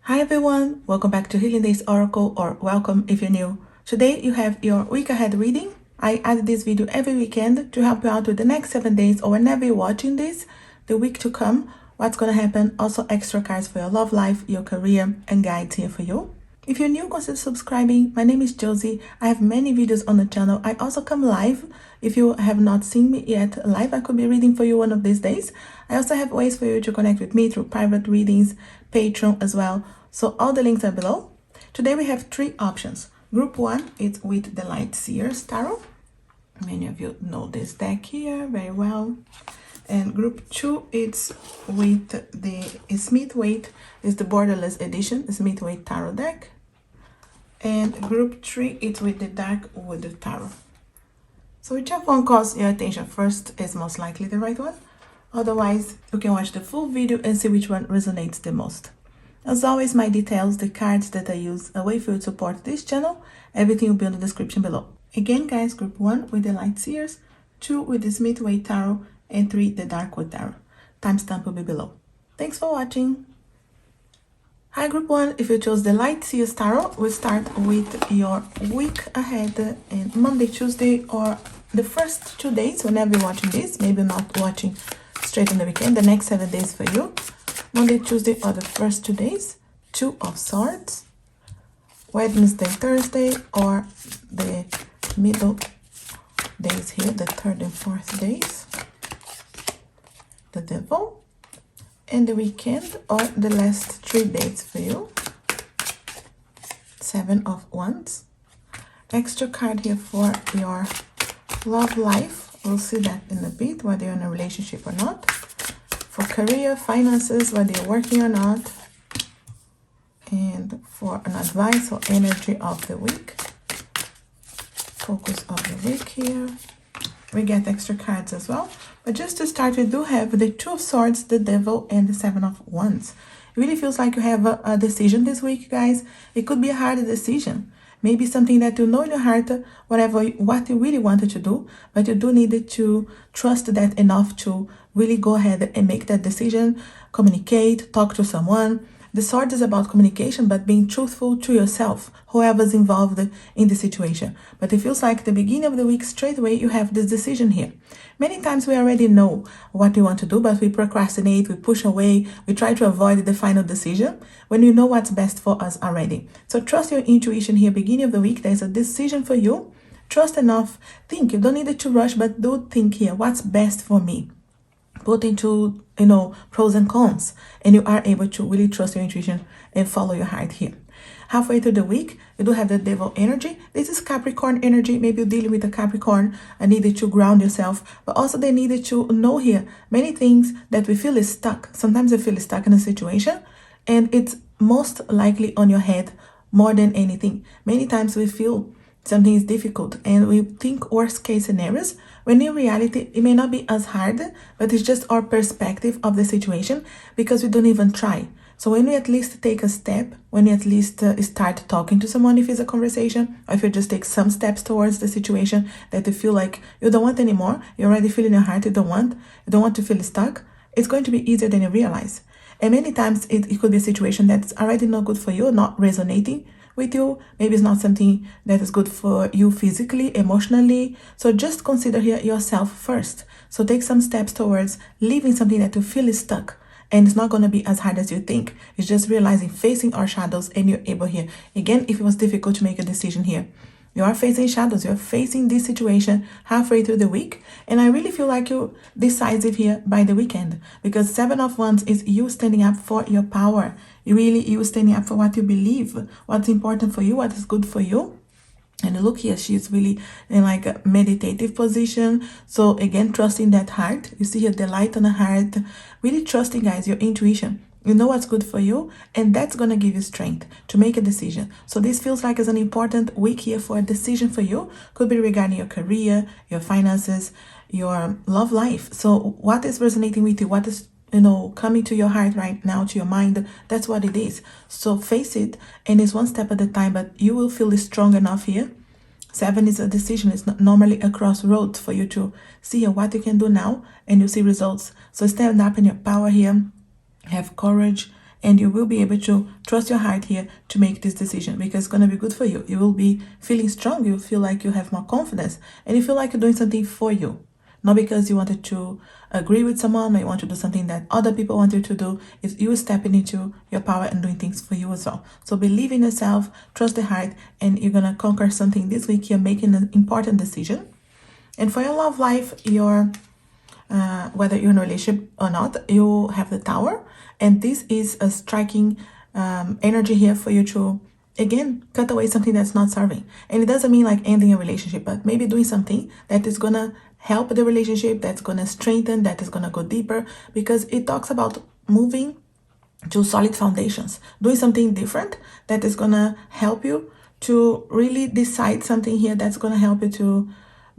Hi everyone, welcome back to Healing Days Oracle, or welcome if you're new. Today you have your week ahead reading. I add this video every weekend to help you out with the next 7 days, or whenever you're watching this, the week to come, what's going to happen. Also extra cards for your love life, your career, and guides here for you. If you're new, consider subscribing. My name is Josie. I have many videos on the channel. I also come live. If you have not seen me yet live, I could be reading for you one of these days. I also have ways for you to connect with me through private readings, Patreon as well. So all the links are below. Today we have 3 options. Group 1 is with the Light Seers Tarot. Many of you know this deck here very well. And group 2 is with the Smith-Waite, is the Borderless edition, Smith-Waite Tarot deck. And group 3 is with the Dark Wood Tarot. So whichever one calls your attention first is most likely the right one. Otherwise, you can watch the full video and see which one resonates the most. As always, my details, the cards that I use, a way for you to support this channel, everything will be in the description below. Again, guys, group 1 with the Light Seers, 2 with the Smith-Waite Tarot, and 3 the Dark Wood Tarot. Timestamp will be below. Thanks for watching. Hi group 1, if you chose the Light Seers Tarot, we'll start with your week ahead in Monday, Tuesday, or the first 2 days whenever you're watching this. Maybe not watching straight in the weekend, the next 7 days for you. Monday, Tuesday, or the first 2 days. 2 of Swords. Wednesday, Thursday, or the middle days here, the 3rd and 4th days. The Devil. And the weekend, or the last 3 days for you. 7 of Wands. Extra card here for your love life. We'll see that in a bit, whether you're in a relationship or not. For career, finances, whether you're working or not. And for an advice or energy of the week. Focus of the week here. We get extra cards as well. But just to start, we do have the 2 of Swords, the Devil, and the 7 of Wands. It really feels like you have a decision this week, guys. It could be a hard decision. Maybe something that you know in your heart, what you really wanted to do, but you do need to trust that enough to really go ahead and make that decision, communicate, talk to someone. The Sword is about communication, but being truthful to yourself, whoever's involved in the situation. But it feels like the beginning of the week, straight away, you have this decision here. Many times we already know what we want to do, but we procrastinate, we push away, we try to avoid the final decision when we know what's best for us already. So trust your intuition here, beginning of the week, there's a decision for you. Trust enough, think, you don't need to rush, but do think here, what's best for me? Put into, pros and cons, and you are able to really trust your intuition and follow your heart here. Halfway through the week, you do have the Devil energy. This is Capricorn energy. Maybe you're dealing with a Capricorn and needed to ground yourself, but also they needed to know here many things that we feel is stuck. Sometimes you feel stuck in a situation, and it's most likely on your head more than anything. Many times we feel something is difficult and we think worst case scenarios, when in reality it may not be as hard, but it's just our perspective of the situation because we don't even try. So when we at least take a step, when you at least start talking to someone, if it's a conversation, or if you just take some steps towards the situation that you feel like you don't want anymore, you already feel in your heart you don't want to feel stuck, it's going to be easier than you realize. And many times it could be a situation that's already not good for you, not resonating with you. Maybe it's not something that is good for you physically, emotionally. So just consider here yourself first. So take some steps towards leaving something that you feel is stuck. And it's not going to be as hard as you think. It's just realizing, facing our shadows, and you're able here. Again, if it was difficult to make a decision here, you are facing shadows. You're facing this situation halfway through the week. And I really feel like you're decisive here by the weekend. Because 7 of Wands is you standing up for your power. You standing up for what you believe. What's important for you. What is good for you. And look here, she's really in like a meditative position. So again, trusting that heart. You see here the light on the heart. Really trusting, guys, your intuition. You know what's good for you, and that's going to give you strength to make a decision. So this feels like it's an important week here for a decision for you. Could be regarding your career, your finances, your love life. So what is resonating with you? What is, coming to your heart right now, to your mind? That's what it is. So face it, and it's one step at a time, but you will feel strong enough here. 7 is a decision. It's not normally a crossroads for you to see what you can do now, and you see results. So stand up in your power here. Have courage and you will be able to trust your heart here to make this decision, because it's going to be good for you. You will be feeling strong. You feel like you have more confidence, and you feel like you're doing something for you, not because you wanted to agree with someone or you want to do something that other people want you to do. It's you stepping into your power and doing things for you as well. So believe in yourself, trust the heart, and you're going to conquer something this week. You're making an important decision. And for your love life, your whether you're in a relationship or not, you have the Tower, and this is a striking energy here for you to, again, cut away something that's not serving. And it doesn't mean like ending a relationship, but maybe doing something that is gonna help the relationship, that's gonna strengthen, that is gonna go deeper, because it talks about moving to solid foundations, doing something different that is gonna help you to really decide something here that's gonna help you to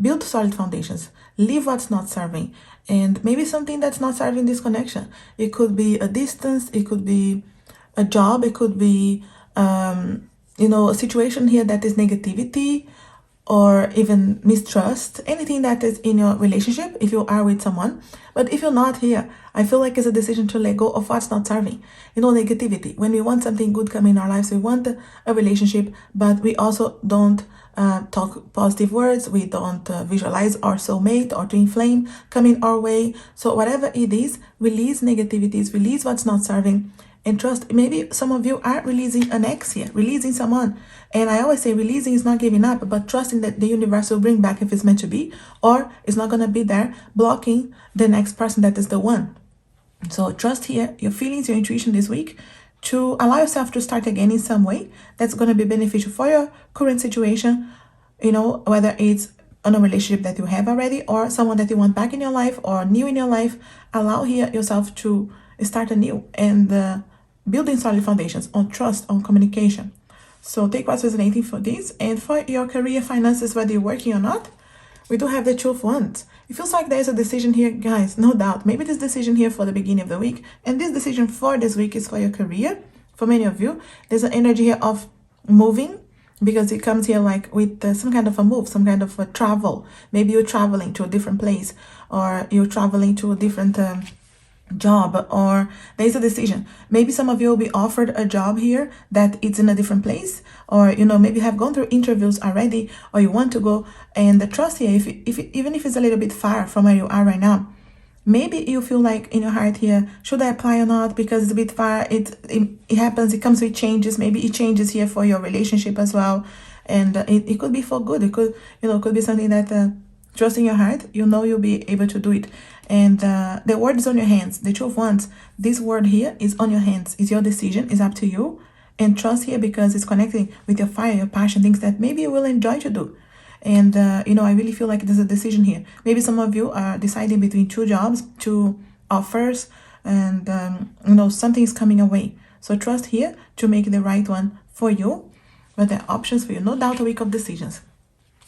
build solid foundations, leave what's not serving, and maybe something that's not serving this connection. It could be a distance, it could be a job, it could be a situation here that is negativity or even mistrust, anything that is in your relationship if you are with someone. But if you're not here, I feel like it's a decision to let go of what's not serving. Negativity. When we want something good come in our lives, we want a relationship, but we also don't talk positive words. We don't visualize our soulmate or twin flame coming our way. So whatever it is, release negativities, release what's not serving, and trust. Maybe some of you are releasing an ex here, releasing someone. And I always say releasing is not giving up, but trusting that the universe will bring back if it's meant to be, or it's not going to be there blocking the next person that is the one. So trust here your feelings, your intuition this week, to allow yourself to start again in some way that's going to be beneficial for your current situation, whether it's on a relationship that you have already or someone that you want back in your life or new in your life. Allow here yourself to start anew and building solid foundations on trust, on communication. So take what's resonating for this. And for your career, finances, whether you're working or not, we do have the Two of Wands. It feels like there's a decision here, guys, no doubt. Maybe this decision here for the beginning of the week, and this decision for this week is for your career. For many of you, there's an energy here of moving, because it comes here like with some kind of a move, some kind of a travel. Maybe you're traveling to a different place, or you're traveling to a different job, or there's a decision. Maybe some of you will be offered a job here that it's in a different place, or maybe you have gone through interviews already, or you want to go. And the trust here, even if it's a little bit far from where you are right now, maybe you feel like in your heart here, should I apply or not, because it's a bit far. It happens, it comes with changes. Maybe it changes here for your relationship as well, and it could be for good. It could could be something that trust in your heart, you'll be able to do it. And the word is on your hands. The Two of Wands, this word here is on your hands. It's your decision. It's up to you. And trust here, because it's connecting with your fire, your passion, things that maybe you will enjoy to do. And I really feel like there's a decision here. Maybe some of you are deciding between two jobs, two offers, and something is coming away. So trust here to make the right one for you. But there are options for you. No doubt, a week of decisions.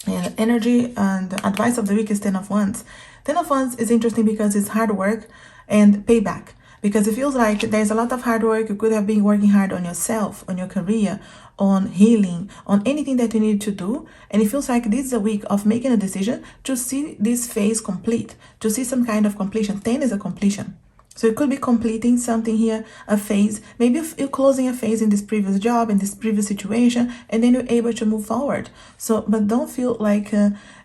And energy and advice of the week is 10 of Wands. 10 of Wands is interesting because it's hard work and payback. Because it feels like there's a lot of hard work. You could have been working hard on yourself, on your career, on healing, on anything that you need to do. And it feels like this is a week of making a decision to see this phase complete, to see some kind of completion. 10 is a completion. So you could be completing something here, a phase. Maybe you're closing a phase in this previous job, in this previous situation, and then you're able to move forward. So, but don't feel like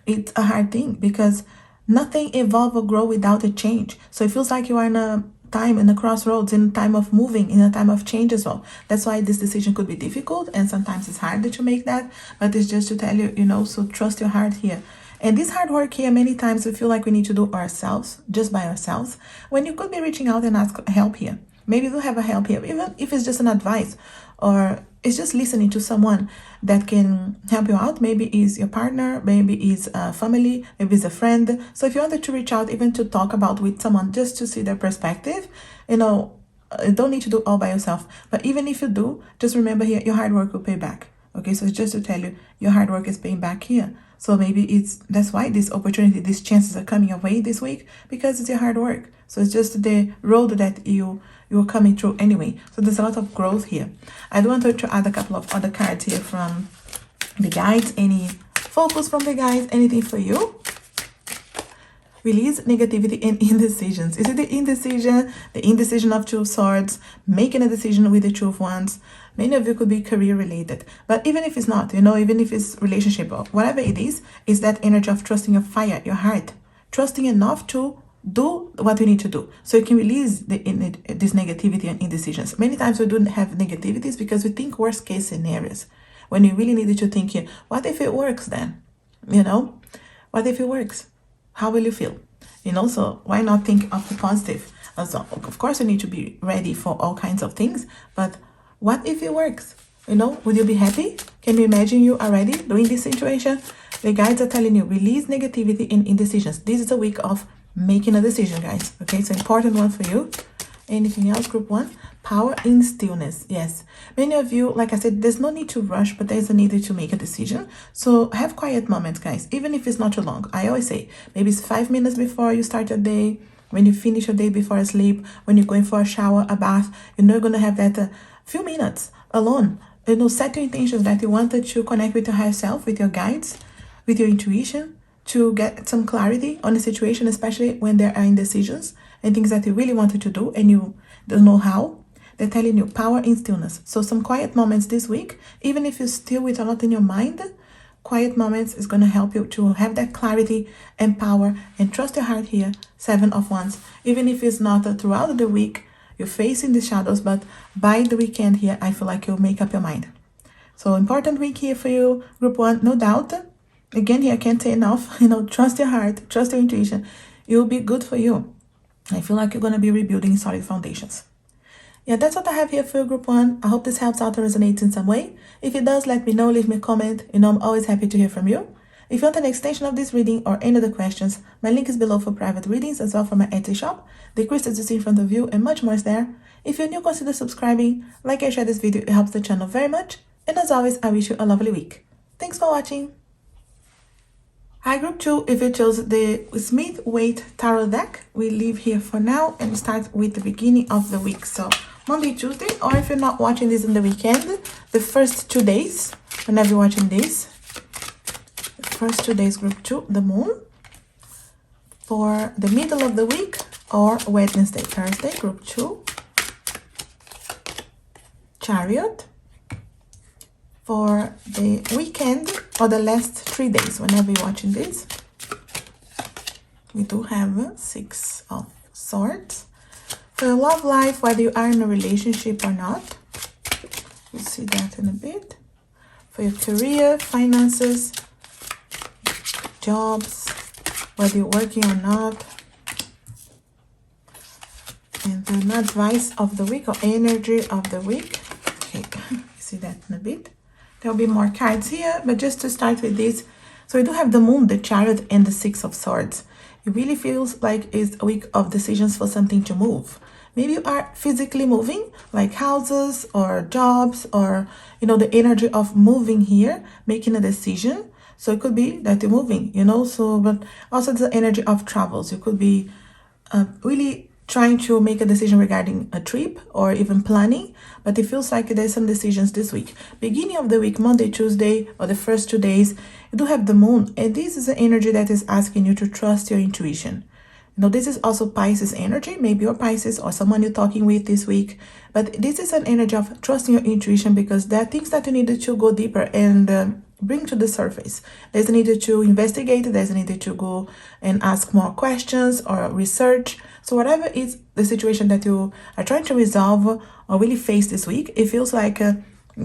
it's a hard thing, because nothing evolve or grow without a change. So it feels like you are in a time, in a crossroads, in a time of moving, in a time of change as well. That's why this decision could be difficult, and sometimes it's harder to make that, but it's just to tell you, so trust your heart here. And this hard work here, many times we feel like we need to do ourselves, just by ourselves, when you could be reaching out and ask help here. Maybe you have a help here, even if it's just an advice, or it's just listening to someone that can help you out. Maybe it's your partner, maybe it's a family, maybe it's a friend. So if you wanted to reach out, even to talk about with someone, just to see their perspective, you don't need to do all by yourself. But even if you do, just remember here, your hard work will pay back. Okay, so it's just to tell you, your hard work is paying back here. So maybe that's why this opportunity, these chances are coming your way this week, because it's your hard work. So it's just the road that you're coming through anyway. So there's a lot of growth here. I do want to add a couple of other cards here from the guides. Any focus from the guides, anything for you? Release negativity and indecisions. Is it the indecision of Two of Swords, making a decision with the Two of Wands? Many of you could be career related, but even if it's not, even if it's relationship or whatever it is that energy of trusting your fire, your heart, trusting enough to do what you need to do, so you can release this negativity and indecisions. Many times we don't have negativities because we think worst case scenarios, when you really needed to think, what if it works then? What if it works? How will you feel? So why not think of the positive as well? Of course, you need to be ready for all kinds of things, but what if it works? Would you be happy? Can you imagine you already doing this situation? The guides are telling you, release negativity and indecisions. This is a week of making a decision, guys. Okay, it's an important one for you. Anything else, group 1? Power in stillness. Yes, many of you, like I said, there's no need to rush, but there's a need to make a decision. So have quiet moments, guys, even if it's not too long. I always say, maybe it's 5 minutes before you start your day, when you finish your day before sleep, when you're going for a shower, a bath, you're going to have that few minutes alone. Set your intentions that you wanted to connect with your higher self, with your guides, with your intuition, to get some clarity on the situation, especially when there are indecisions and things that you really wanted to do and you don't know how. They're telling you power in stillness. So some quiet moments this week, even if you're still with a lot in your mind, quiet moments is going to help you to have that clarity and power, and trust your heart here. 7 of Wands. Even if it's not throughout the week, you're facing the shadows, but by the weekend here, I feel like you'll make up your mind. So important week here for you, group 1, no doubt. Again, here I can't say enough, trust your heart, trust your intuition. It will be good for you. I feel like you're going to be rebuilding solid foundations. Yeah, that's what I have here for you, group 1. I hope this helps out or resonates in some way. If it does, let me know, leave me a comment. I'm always happy to hear from you. If you want an extension of this reading or any other questions, my link is below for private readings, as well for my Etsy shop. The crystals you see in front of you and much more is there. If you're new, consider subscribing. Like and share this video, it helps the channel very much. And as always, I wish you a lovely week. Thanks for watching. Hi, group 2. If you chose the Smith-Waite tarot deck, we leave here for now and start with the beginning of the week. So Monday, Tuesday, or if you're not watching this in the weekend, the first 2 days, whenever you're watching this, the first 2 days, group 2, the moon. For the middle of the week or Wednesday, Thursday, group 2, Chariot. For the weekend or the last 3 days, whenever you're watching this, we do have 6 of Swords. For your love life, whether you are in a relationship or not, we'll see that in a bit. For your career, finances, jobs, whether you're working or not, and the advice of the week or energy of the week. Okay, see that in a bit. There'll be more cards here, but just to start with this, so we do have the Moon, the Chariot, and the 6 of Swords. It really feels like it's a week of decisions for something to move. Maybe you are physically moving, like houses or jobs, or the energy of moving here, making a decision. So it could be that you're moving, so, but also the energy of travels. You could be really trying to make a decision regarding a trip or even planning, but it feels like there's some decisions this week. Beginning of the week, Monday, Tuesday, or the first 2 days, you do have the Moon, and this is an energy that is asking you to trust your intuition. This is also Pisces energy. Maybe you're Pisces or someone you're talking with this week, but this is an energy of trusting your intuition, because there are things that you need to go deeper and bring to the surface. There's a need to investigate, there's a need to go and ask more questions or research. So whatever is the situation that you are trying to resolve or really face this week, it feels like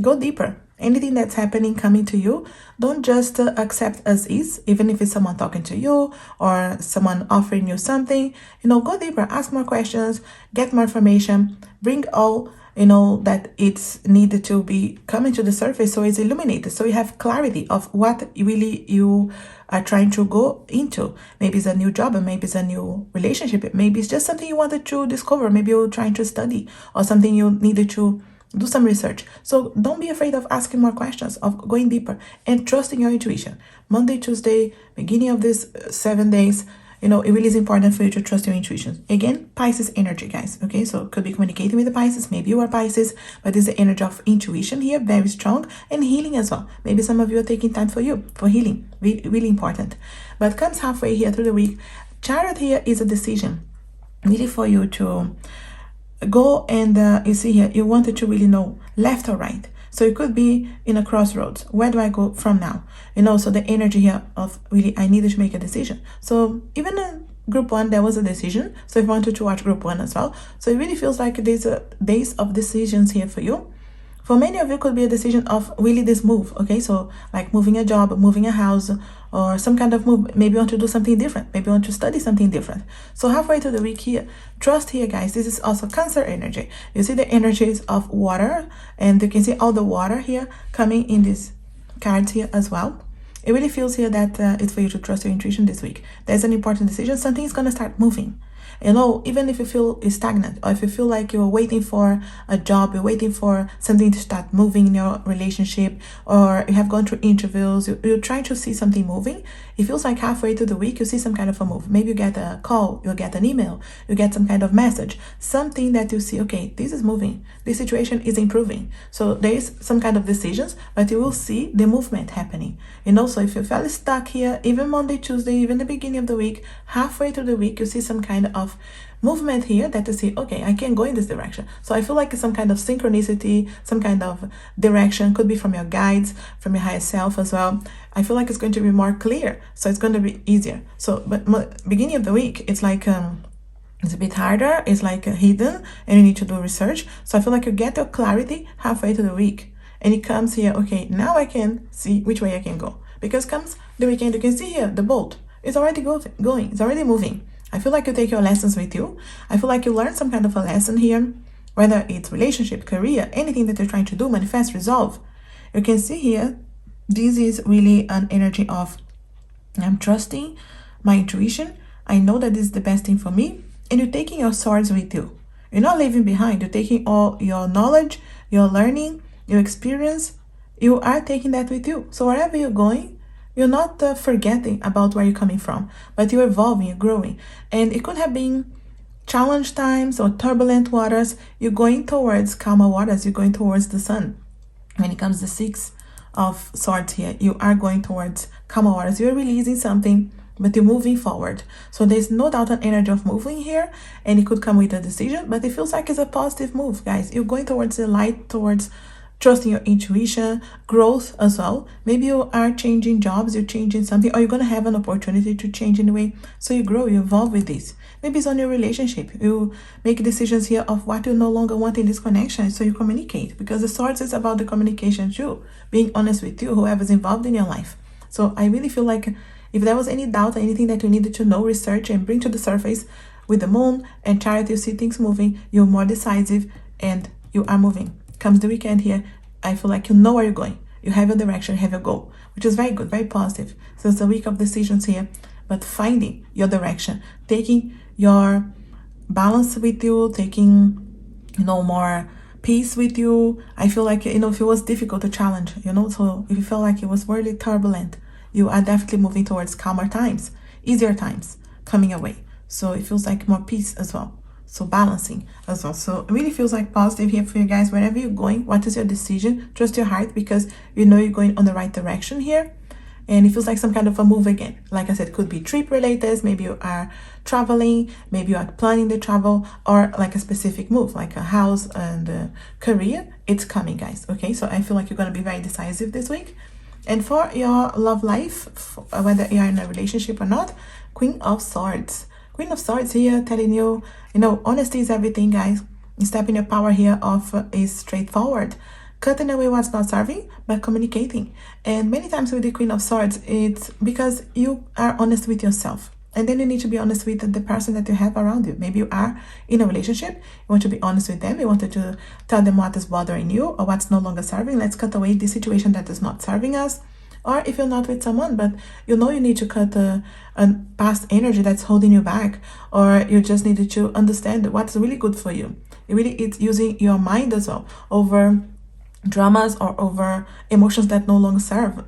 go deeper. Anything that's happening, coming to you, don't just accept as is, even if it's someone talking to you or someone offering you something. Go deeper, ask more questions, get more information, bring all that it's needed to be coming to the surface, so it's illuminated, so you have clarity of what really you are trying to go into. Maybe it's a new job, or maybe it's a new relationship, maybe it's just something you wanted to discover, maybe you're trying to study, or something you needed to do some research. So don't be afraid of asking more questions, of going deeper and trusting your intuition. Monday, Tuesday, beginning of this 7 days, it really is important for you to trust your intuition. Again, Pisces energy, guys. Okay, so could be communicating with the Pisces. Maybe you are Pisces, but this is the energy of intuition here, very strong, and healing as well. Maybe some of you are taking time for healing, really important. But comes halfway here through the week, Chariot here is a decision, really for you to go and you see here, you wanted to really know left or right. So it could be in a crossroads. Where do I go from now? So the energy here of really, I needed to make a decision. So even in group 1, there was a decision. So if you wanted to watch group 1 as well. So it really feels like there's a days of decisions here for you. For many of you, could be a decision of really this move, okay? So like moving a job, moving a house, or some kind of move. Maybe you want to do something different. Maybe you want to study something different. So halfway through the week here, trust here, guys. This is also Cancer energy. You see the energies of water, and you can see all the water here coming in these cards here as well. It really feels here that it's for you to trust your intuition this week. There's an important decision. Something is going to start moving. Even if you feel stagnant, or if you feel like you're waiting for a job, you're waiting for something to start moving in your relationship, or you have gone through interviews, you're trying to see something moving. It feels like halfway through the week, you see some kind of a move. Maybe you get a call, you get an email, you get some kind of message, something that you see, okay, this is moving, this situation is improving. So there is some kind of decisions, but you will see the movement happening. So if you felt stuck here, even Monday, Tuesday, even the beginning of the week, halfway through the week, you see some kind of movement here that you see, okay, I can go in this direction. So I feel like it's some kind of synchronicity, some kind of direction, could be from your guides, from your higher self as well. I feel like it's going to be more clear, so it's going to be easier. So but beginning of the week, it's like it's a bit harder, it's like hidden, and you need to do research. So I feel like you get your clarity halfway through the week, and it comes here, okay, now I can see which way I can go. Because comes the weekend, you can see here the boat is already going, it's already moving. I feel like you take your lessons with you. I feel like you learn some kind of a lesson here, whether it's relationship, career, anything that you're trying to do, manifest, resolve. You can see here, this is really an energy of I'm trusting my intuition. I know that this is the best thing for me. And you're taking your swords with you. You're not leaving behind. You're taking all your knowledge, your learning, your experience. You are taking that with you. So wherever you're going, you're not forgetting about where you're coming from, but you're evolving, you're growing. And it could have been challenge times or turbulent waters. You're going towards calmer waters. You're going towards the sun. When it comes to 6 of Swords here, you are going towards calmer waters. You're releasing something, but you're moving forward. So there's no doubt an energy of moving here, and it could come with a decision, but it feels like it's a positive move, guys. You're going towards the light, towards trusting your intuition, growth as well. Maybe you are changing jobs, you're changing something, or you're going to have an opportunity to change anyway. So you grow, you evolve with this. Maybe it's on your relationship. You make decisions here of what you no longer want in this connection. So you communicate, because the Swords is about the communication too. Being honest with you, whoever's involved in your life. So I really feel like if there was any doubt or anything that you needed to know, research and bring to the surface with the Moon and Chariot, you see things moving, you're more decisive and you are moving. Comes the weekend here, I feel like you know where you're going. You have your direction, you have your goal, which is very good, very positive. So it's a week of decisions here, but finding your direction, taking your balance with you, taking, more peace with you. I feel like, if it was difficult to challenge, so if you felt like it was really turbulent, you are definitely moving towards calmer times, easier times coming away. So it feels like more peace as well. So balancing as well. So it really feels like positive here for you guys. Wherever you're going, what is your decision? Trust your heart, because you know you're going on the right direction here. And it feels like some kind of a move again. Like I said, could be trip related. Maybe you are traveling. Maybe you are planning the travel, or like a specific move, like a house and a career. It's coming, guys. Okay, so I feel like you're going to be very decisive this week. And for your love life, whether you are in a relationship or not, Queen of Swords. Queen of Swords here telling you, honesty is everything, guys. Step in your power here is straightforward. Cutting away what's not serving, but communicating. And many times with the Queen of Swords, it's because you are honest with yourself. And then you need to be honest with the person that you have around you. Maybe you are in a relationship. You want to be honest with them. You wanted to tell them what is bothering you or what's no longer serving. Let's cut away the situation that is not serving us. Or if you're not with someone, but you need to cut a past energy that's holding you back, or you just needed to understand what's really good for you. It's using your mind as well over dramas or over emotions that no longer serve.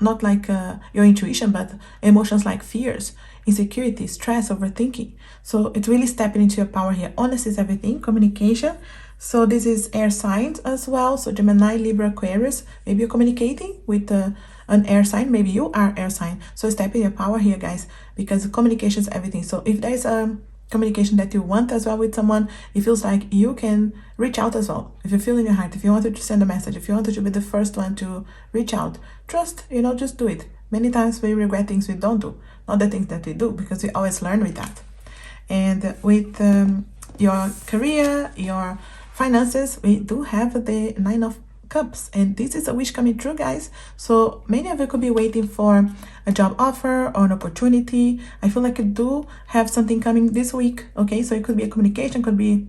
Not like your intuition, but emotions like fears, insecurity, stress, overthinking. So it's really stepping into your power here. Honesty is everything. Communication. So this is air signs as well. So Gemini, Libra, Aquarius. Maybe you're communicating with an air sign. Maybe you are air sign. So step in your power here, guys, because communication is everything. So if there's a communication that you want as well with someone, it feels like you can reach out as well. If you feel in your heart, if you wanted to send a message, if you wanted to be the first one to reach out, trust, just do it. Many times we regret things we don't do, not the things that we do, because we always learn with that. And with your career, your finances, we do have the 9 of Cups, and this is a wish coming true, guys. So many of you could be waiting for a job offer or an opportunity. I feel like you do have something coming this week, okay? So it could be a communication, could be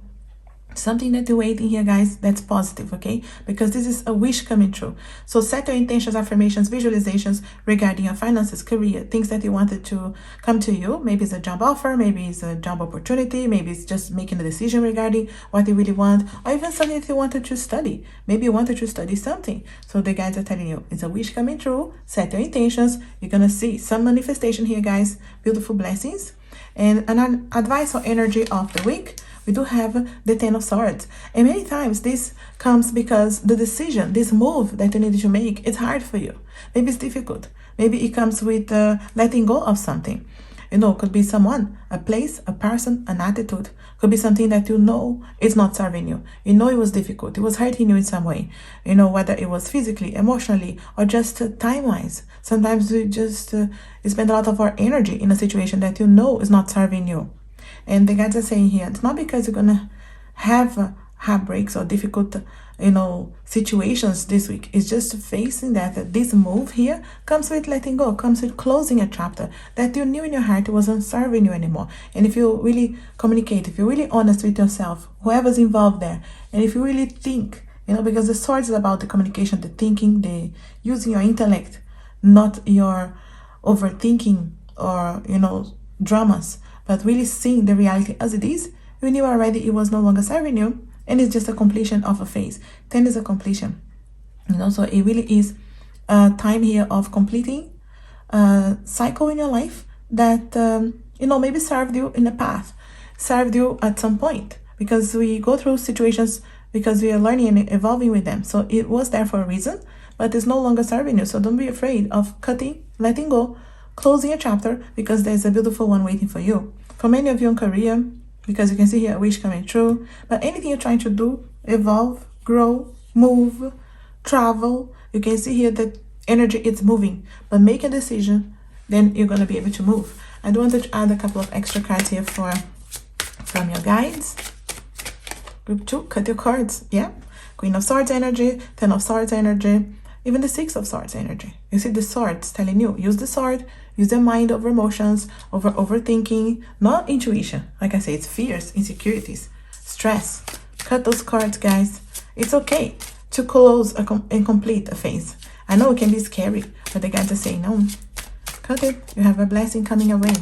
something that you're waiting here, guys, that's positive, okay? Because this is a wish coming true. So set your intentions, affirmations, visualizations regarding your finances, career, things that you wanted to come to you. Maybe it's a job offer, maybe it's a job opportunity, maybe it's just making a decision regarding what you really want, or even something that you wanted to study. Maybe you wanted to study something. So the guides are telling you it's a wish coming true. Set your intentions. You're gonna see some manifestation here, guys. Beautiful blessings. And an advice or energy of the week, we do have the 10 of Swords. And many times this comes because the decision, this move that you need to make, it's hard for you. Maybe it's difficult. Maybe it comes with letting go of something. Could be someone, a place, a person, an attitude. Could be something that is not serving you. It was difficult. It was hurting you in some way. Whether it was physically, emotionally, or just time-wise. Sometimes we just spend a lot of our energy in a situation that is not serving you. And the guides are saying here, it's not because you're gonna have heartbreaks or difficult, situations this week. It's just facing that this move here comes with letting go, comes with closing a chapter that you knew in your heart wasn't serving you anymore. And if you really communicate, if you're really honest with yourself, whoever's involved there, and if you really think, because the Swords is about the communication, the thinking, the using your intellect, not your overthinking or, dramas, but really seeing the reality as it is. You knew already it was no longer serving you, and it's just a completion of a phase. 10 is a completion, so it really is a time here of completing a cycle in your life that, maybe served you in the past, served you at some point, because we go through situations because we are learning and evolving with them. So it was there for a reason, but it's no longer serving you. So don't be afraid of cutting, letting go, closing a chapter, because there's a beautiful one waiting for you. For many of you in career, because you can see here a wish coming true, but anything you're trying to do, evolve, grow, move, travel, you can see here that energy is moving, but make a decision, then you're going to be able to move. I do want to add a couple of extra cards here from your guides. Group 2, cut your cards, yeah? Queen of Swords energy, 10 of Swords energy, even the 6 of Swords energy. You see the swords telling you, use the sword, use the mind over emotions, over overthinking, not intuition. Like I say, it's fears, insecurities, stress. Cut those cards, guys. It's okay to close and complete a phase. I know it can be scary, but the guides are saying, no, cut it. You have a blessing coming away.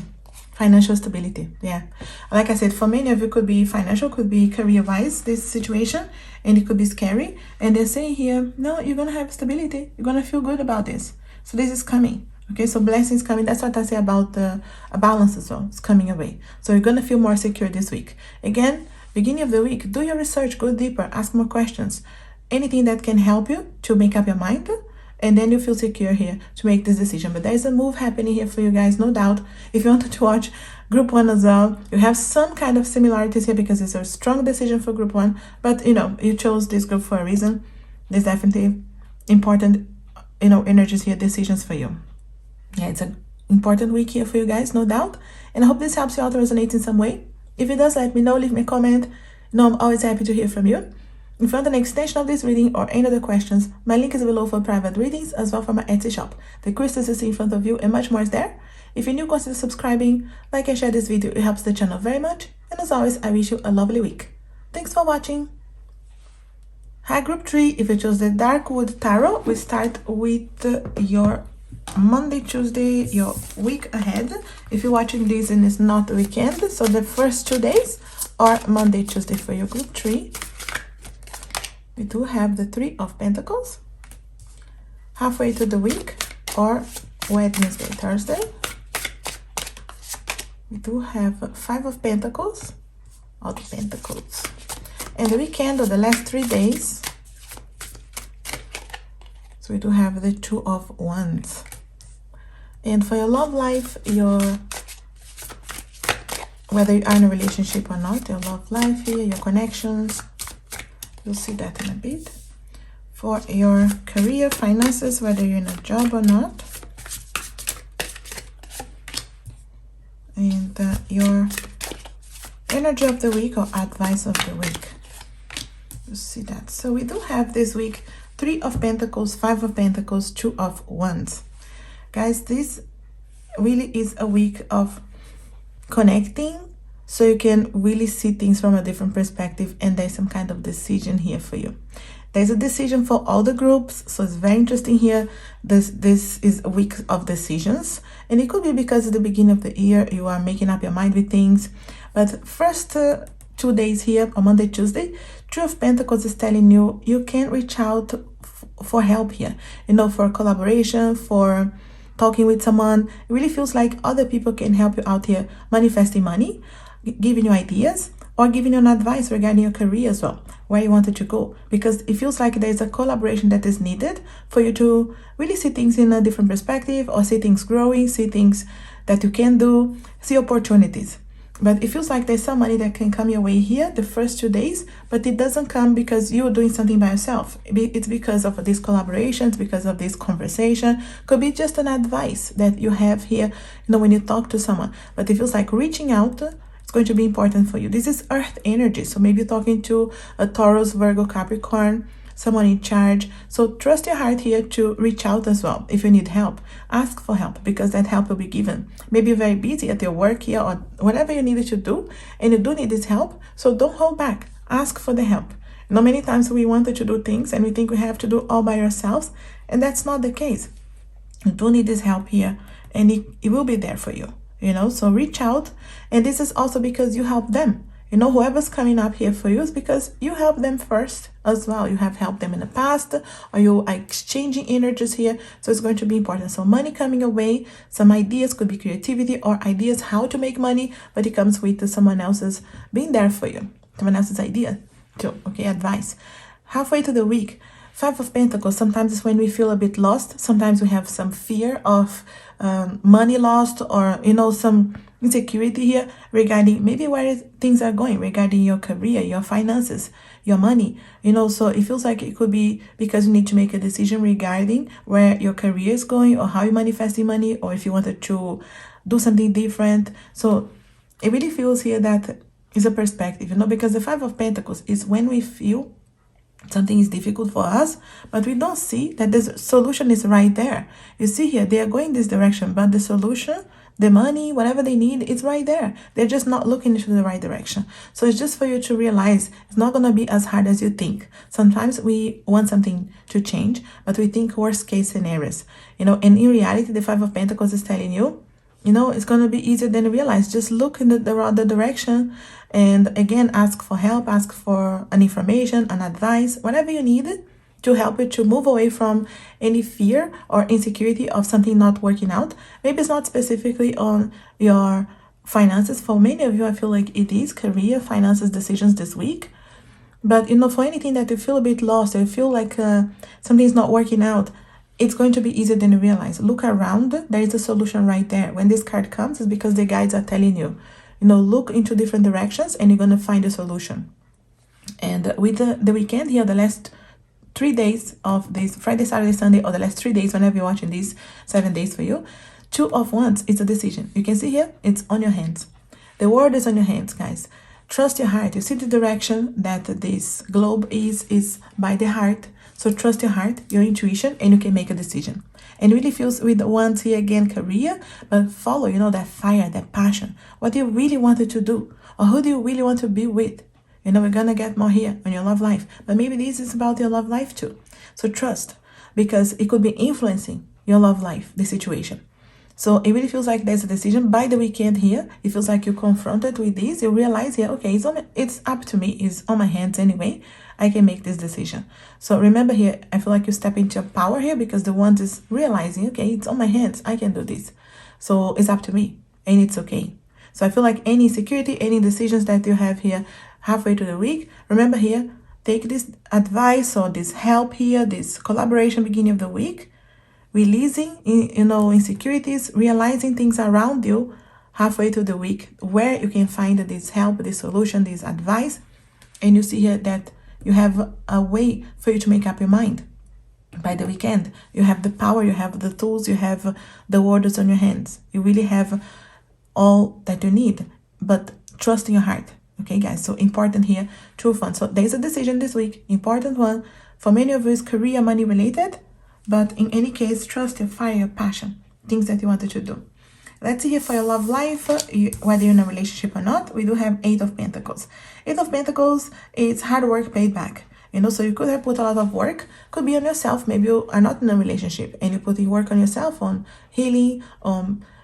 Financial stability, yeah. Like I said, for many of you, could be financial, could be career-wise, this situation, and it could be scary. And they're saying here, no, you're going to have stability. You're going to feel good about this. So this is coming, okay? So blessings coming. That's what I say about a balance as well. It's coming away. So you're going to feel more secure this week. Again, beginning of the week, do your research, go deeper, ask more questions. Anything that can help you to make up your mind, and then you feel secure here to make this decision. But there's a move happening here for you guys, no doubt. If you wanted to watch group 1 as well, you have some kind of similarities here because it's a strong decision for group 1. But, you chose this group for a reason. There's definitely important, energies here, decisions for you. Yeah, it's an important week here for you guys, no doubt. And I hope this helps you out to resonate in some way. If it does, let me know. Leave me a comment. I'm always happy to hear from you. If you want an extension of this reading or any other questions, my link is below for private readings, as well for my Etsy shop. The crystals you see in front of you and much more is there. If you're new, consider subscribing, like and share this video. It helps the channel very much. And as always, I wish you a lovely week. Thanks for watching. Hi, group 3. If you chose the Darkwood Tarot, we start with your Monday, Tuesday, your week ahead. If you're watching this and it's not the weekend, so the first 2 days are Monday, Tuesday for your group 3. We do have the 3 of Pentacles, halfway through the week, or Wednesday, Thursday. We do have 5 of Pentacles, all the Pentacles. And the weekend, or the last 3 days. So we do have the Two of Wands. And for your love life, whether you are in a relationship or not, your love life here, your connections, you'll see that in a bit. For your career, finances, whether you're in a job or not. And your energy of the week or advice of the week. You see that. So we do have this week 3 of Pentacles, 5 of Pentacles, 2 of Wands. Guys, this really is a week of connecting, so you can really see things from a different perspective, and there's some kind of decision here for you. There's a decision for all the groups, so it's very interesting here. This is a week of decisions, and it could be because at the beginning of the year you are making up your mind with things. But first 2 days here, on Monday, Tuesday, 2 of Pentacles is telling you you can reach out for help here, you know, for collaboration, for talking with someone. It really feels like other people can help you out here, manifesting money, giving you ideas, or giving you an advice regarding your career as well, where you wanted to go, because it feels like there's a collaboration that is needed for you to really see things in a different perspective, or see things growing, see things that you can do, see opportunities. But it feels like there's some money that can come your way here the first 2 days, but it doesn't come because you're doing something by yourself. It's because of these collaborations, because of this conversation. Could be just an advice that you have here, you know, when you talk to someone. But it feels like reaching out, it's going to be important for you. This is earth energy, so maybe you're talking to a Taurus, Virgo, Capricorn, someone in charge. So trust your heart here to reach out as well. If you need help, ask for help, because that help will be given. Maybe you're very busy at your work here, or whatever you needed to do, and you do need this help, so don't hold back. Ask for the help. You know, many times we wanted to do things and we think we have to do all by ourselves, and that's not the case. You do need this help here, and it will be there for you, you know. So reach out, and this is also because you help them. You know, whoever's coming up here for you is because you help them first as well. You have helped them in the past, or you are exchanging energies here. So it's going to be important. So money coming away, some ideas, could be creativity or ideas how to make money, but it comes with someone else's being there for you. Someone else's idea too, okay, advice. Halfway to the week, 5 of Pentacles, sometimes it's when we feel a bit lost. Sometimes we have some fear of money lost, or, you know, some insecurity here regarding maybe where things are going, regarding your career, your finances, your money, you know. So it feels like it could be because you need to make a decision regarding where your career is going, or how you're manifesting money, or if you wanted to do something different. So it really feels here that is a perspective, you know, because the 5 of Pentacles is when we feel something is difficult for us, but we don't see that the solution is right there. You see here, they are going this direction, but the solution, the money, whatever they need, it's right there. They're just not looking into the right direction. So it's just for you to realize it's not going to be as hard as you think. Sometimes we want something to change, but we think worst case scenarios, you know, and in reality, the 5 of Pentacles is telling you, you know, it's going to be easier than you realize. Just look in the other direction, and again, ask for help, ask for an information, an advice, whatever you need to help you to move away from any fear or insecurity of something not working out. Maybe it's not specifically on your finances. For many of you, I feel like it is career, finances, decisions this week. But, you know, for anything that you feel a bit lost, or you feel like something's not working out, it's going to be easier than you realize. Look around. There is a solution right there. When this card comes, it's because the guides are telling you, you know, look into different directions, and you're going to find a solution. And with the weekend here, the last 3 days of this, Friday, Saturday, Sunday, or the last 3 days, whenever you're watching these 7 days for you, 2 of Wands is a decision. You can see here, it's on your hands. The world is on your hands, guys. Trust your heart. You see the direction that this globe is by the heart. So trust your heart, your intuition, and you can make a decision. And really feels with Wands here again, career, but follow, you know, that fire, that passion. What do you really wanted to do? Or who do you really want to be with? You know, we're going to get more here on your love life. But maybe this is about your love life too. So trust, because it could be influencing your love life, the situation. So it really feels like there's a decision by the weekend here. It feels like you're confronted with this. You realize here, okay, it's up to me. It's on my hands anyway. I can make this decision. So remember here, I feel like you step into your power here, because the one is realizing, okay, it's on my hands. I can do this. So it's up to me, and it's okay. So I feel like any insecurity, any decisions that you have here halfway to the week, remember here, take this advice or this help here, this collaboration beginning of the week, releasing, insecurities, realizing things around you halfway through the week where you can find this help, this solution, this advice. And you see here that you have a way for you to make up your mind. By the weekend, you have the power, you have the tools, you have the orders on your hands. You really have all that you need, but trust in your heart. Okay, guys, so important here, true fun. So there's a decision this week, important one. For many of you, is career, money related, but in any case, trust your fire, your passion, things that you wanted to do. Let's see here for your love life, whether you're in a relationship or not. We do have 8 of Pentacles. 8 of Pentacles is hard work paid back. So you could have put a lot of work, could be on yourself. Maybe you are not in a relationship and you're putting work on yourself, on healing,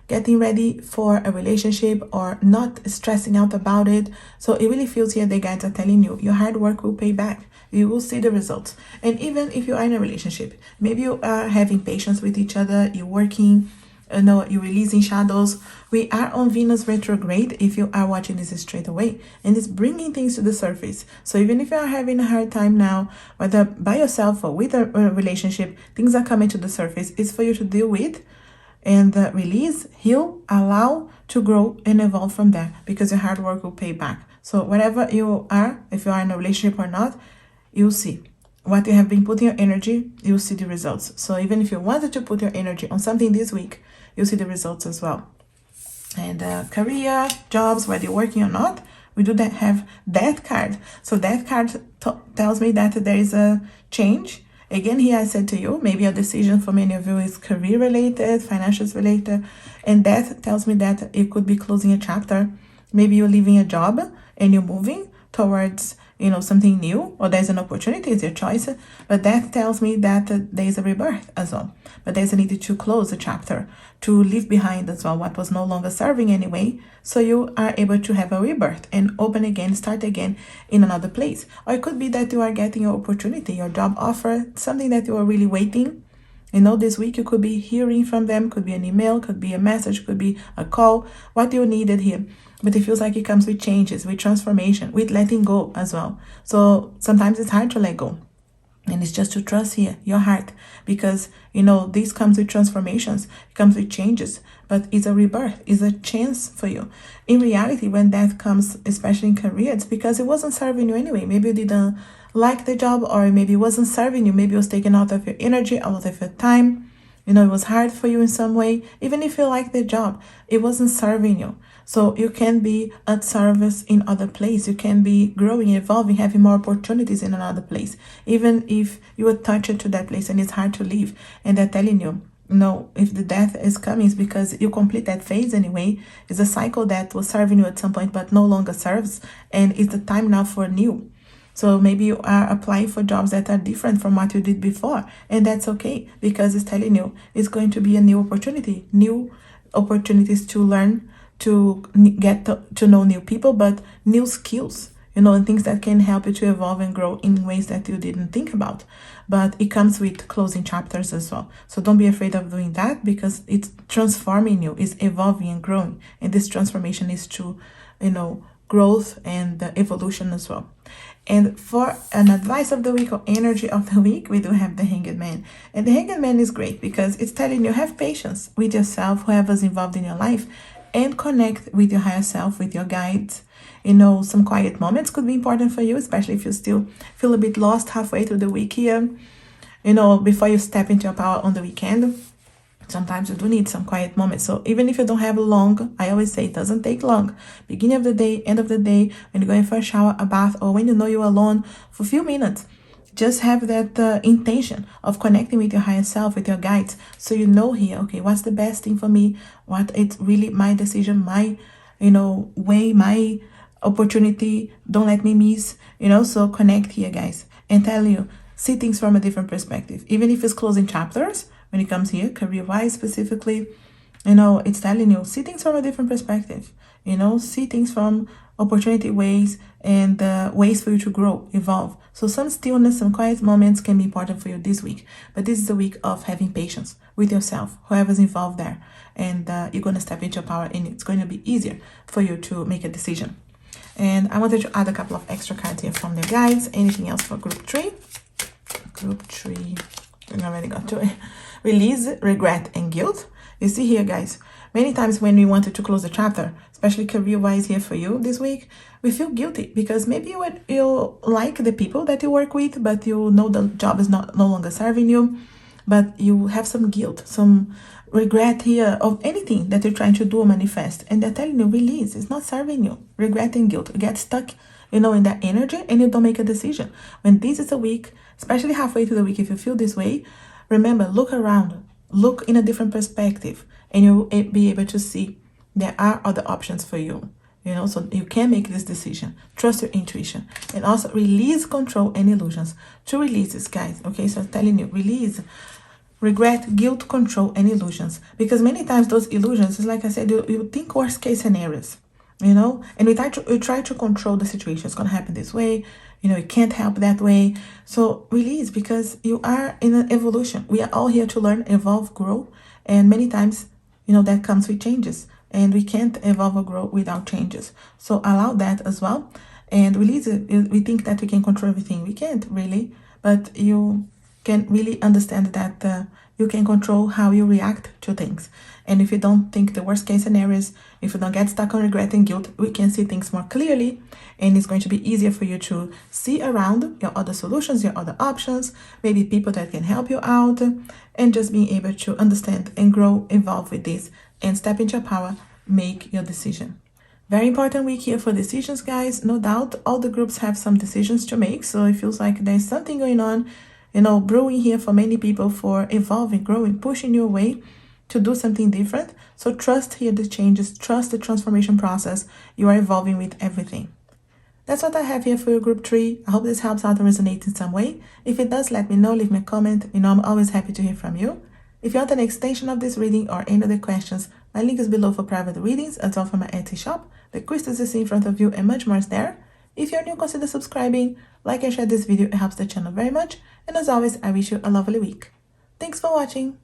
getting ready for a relationship, or not stressing out about it. So it really feels here the guides are telling you your hard work will pay back. You will see the results. And even if you are in a relationship, maybe you are having patience with each other, you're working, you're releasing shadows. We are on Venus retrograde if you are watching this straight away, and it's bringing things to the surface. So even if you are having a hard time now, whether by yourself or with a relationship, things are coming to the surface. It's for you to deal with and release, heal, allow to grow and evolve from there, because your hard work will pay back. So whatever you are, if you are in a relationship or not, you'll see what you have been putting your energy, you'll see the results. So even if you wanted to put your energy on something this week, you'll see the results as well. And career, jobs, whether you're working or not, we do that have that card. So that card tells me that there is a change. Again, here I said to you, maybe a decision for many of you is career related, financials related, and that tells me that it could be closing a chapter. Maybe you're leaving a job and you're moving towards something new, or there's an opportunity, it's your choice, but that tells me that there's a rebirth as well. But there's a need to close a chapter, to leave behind as well what was no longer serving anyway, so you are able to have a rebirth and open again, start again in another place. Or it could be that you are getting your opportunity, your job offer, something that you are really waiting. This week you could be hearing from them, could be an email, could be a message, could be a call, what you needed here. But it feels like it comes with changes, with transformation, with letting go as well. So sometimes it's hard to let go. And it's just to trust here, your heart, because, this comes with transformations, it comes with changes, but it's a rebirth, it's a chance for you. In reality, when that comes, especially in career, it's because it wasn't serving you anyway. Maybe you didn't like the job, or maybe it wasn't serving you. Maybe it was taken out of your energy, out of your time. It was hard for you in some way. Even if you like the job, it wasn't serving you. So you can be at service in other place. You can be growing, evolving, having more opportunities in another place. Even if you are attached to that place and it's hard to leave. And they're telling you, no, if the death is coming, it's because you complete that phase anyway. It's a cycle that was serving you at some point, but no longer serves. And it's the time now for new. So maybe you are applying for jobs that are different from what you did before. And that's okay, because it's telling you it's going to be a new opportunity, new opportunities to learn, to get to know new people, but new skills, and things that can help you to evolve and grow in ways that you didn't think about. But it comes with closing chapters as well. So don't be afraid of doing that, because it's transforming you, it's evolving and growing. And this transformation is to, growth and evolution as well. And for an advice of the week or energy of the week, we do have the Hanged Man. And the Hanged Man is great because it's telling you, have patience with yourself, whoever's involved in your life, and connect with your higher self, with your guides. Some quiet moments could be important for you, especially if you still feel a bit lost halfway through the week here, before you step into your power on the weekend. Sometimes you do need some quiet moments. So even if you don't have long, I always say it doesn't take long. Beginning of the day, end of the day, when you're going for a shower, a bath, or when you're alone for a few minutes, just have that intention of connecting with your higher self, with your guides. So here, okay, what's the best thing for me? What it's really my decision, my, way, my opportunity. Don't let me miss, so connect here, guys, and tell you, see things from a different perspective. Even if it's closing chapters, when it comes here, career-wise specifically, it's telling you, see things from a different perspective, see things from opportunity ways and ways for you to grow, evolve. So some stillness, some quiet moments can be important for you this week. But this is the week of having patience with yourself, whoever's involved there. And you're going to step into your power, and it's going to be easier for you to make a decision. And I wanted to add a couple of extra cards here from the guides. Anything else for group 3? Group 3, I already got to it. Release, regret, and guilt. You see here, guys, many times when we wanted to close the chapter, especially career-wise here for you this week, we feel guilty because maybe you like the people that you work with, but you know the job is no longer serving you, but you have some guilt, some regret here of anything that you're trying to do or manifest, and they're telling you, release, it's not serving you. Regret and guilt, you get stuck, you know, in that energy, and you don't make a decision. When this is a week, especially halfway through the week, if you feel this way, remember, look around, look in a different perspective, and you'll be able to see there are other options for you, you know, so you can make this decision. Trust your intuition, and also release control and illusions. 2 releases, guys, okay? So I'm telling you, release regret, guilt, control, and illusions, because many times those illusions is, like I said, you think worst case scenarios, you know, and we try to control the situation. It's going to happen this way, you know, it can't help that way. So release, because you are in an evolution. We are all here to learn, evolve, grow, and many times, you know, that comes with changes, and we can't evolve or grow without changes. So allow that as well, and release it. We think that we can control everything. We can't really, but you can really understand that you can control how you react to things. And if you don't think the worst case scenarios, if you don't get stuck on regret and guilt, we can see things more clearly, and it's going to be easier for you to see around your other solutions, your other options, maybe people that can help you out, and just being able to understand and grow, evolve with this, and step into your power, make your decision. Very important week here for decisions, guys. No doubt all the groups have some decisions to make, so it feels like there's something going on, you know, brewing here for many people for evolving, growing, pushing you away to do something different. So trust here the changes, trust the transformation process. You are evolving with everything. That's what I have here for your group 3. I hope this helps out and resonates in some way. If it does, let me know, leave me a comment. You know, I'm always happy to hear from you. If you want an extension of this reading or any other questions, my link is below for private readings, as well for my Etsy shop. The crystals you see in front of you and much more is there. If you're new, consider subscribing, like and share this video. It helps the channel very much. And as always, I wish you a lovely week. Thanks for watching.